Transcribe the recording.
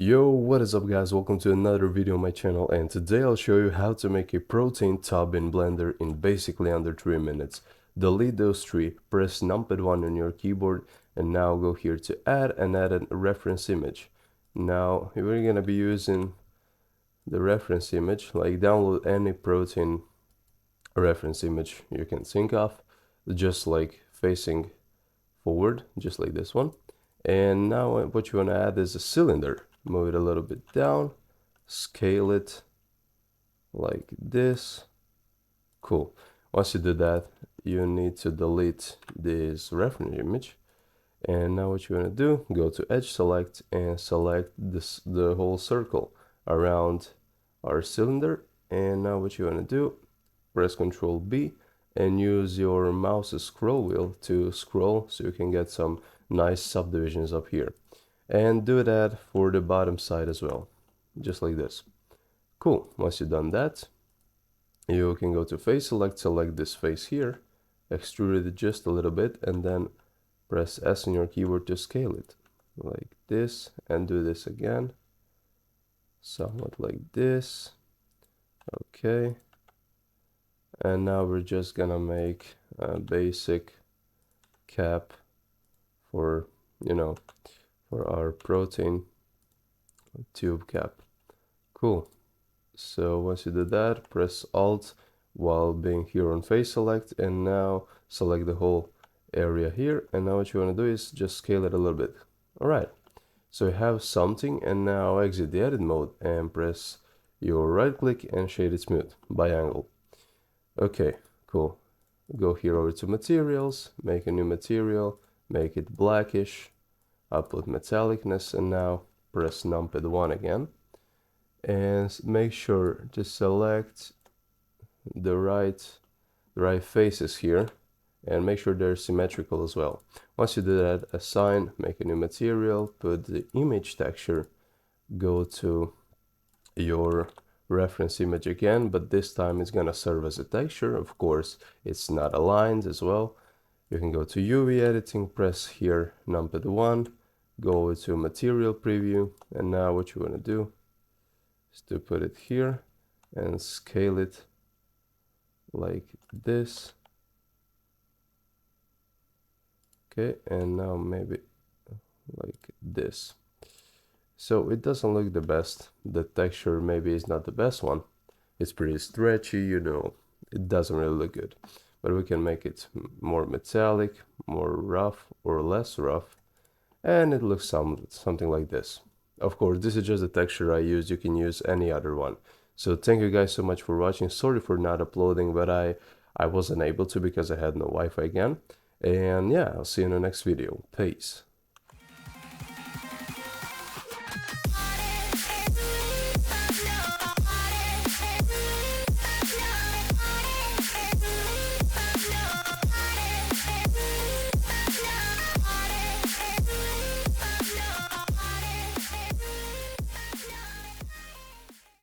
Yo, what is up guys, welcome to another video on my channel, and today I'll show you how to make a protein tub in Blender in basically under 3 minutes. Delete those three, press numpad 1 on your keyboard, and now go here to add a reference image. Now we're gonna be using the reference image, like download any protein reference image you can think of, just like facing forward, just like this one. And now what you want to add is a cylinder. Move it a little bit down, scale it like this. Cool. Once you do that, you need to delete this reference image. And now what you want to do, go to edge select and select the whole circle around our cylinder. And now what you want to do, press Ctrl B and use your mouse's scroll wheel to scroll so you can get some nice subdivisions up here. And do that for the bottom side as well, just like this. Cool. Once you've done that, you can go to face select this face here, extrude it just a little bit, and then press S on your keyboard to scale it like this, and do this again, somewhat like this. Okay. And now we're just gonna make a basic cap for, for our protein tube cap. Cool. So once you do that, press Alt while being here on face select, and now select the whole area here. And now what you want to do is just scale it a little bit. All right. So you have something, and now exit the edit mode and press your right click and shade it smooth by angle. Okay, cool. Go here over to materials, make a new material, make it blackish, output metallicness, and now press numpad 1 again. And make sure to select the right faces here, and make sure they're symmetrical as well. Once you do that, assign, make a new material, put the image texture, go to your reference image again, but this time it's gonna serve as a texture. Of course, it's not aligned as well. You can go to UV editing, press here numpad 1, go over to material preview, and now what you want to do is to put it here and scale it like this. Okay, and now maybe like this. So it doesn't look the best. The texture maybe is not the best one. It's pretty stretchy, it doesn't really look good. But we can make it more metallic, more rough or less rough, and it looks something like this. Of course, this is just the texture I used. You can use any other one. So thank you guys so much for watching. Sorry for not uploading, but I wasn't able to because I had no Wi-Fi again. And yeah, I'll see you in the next video. Peace.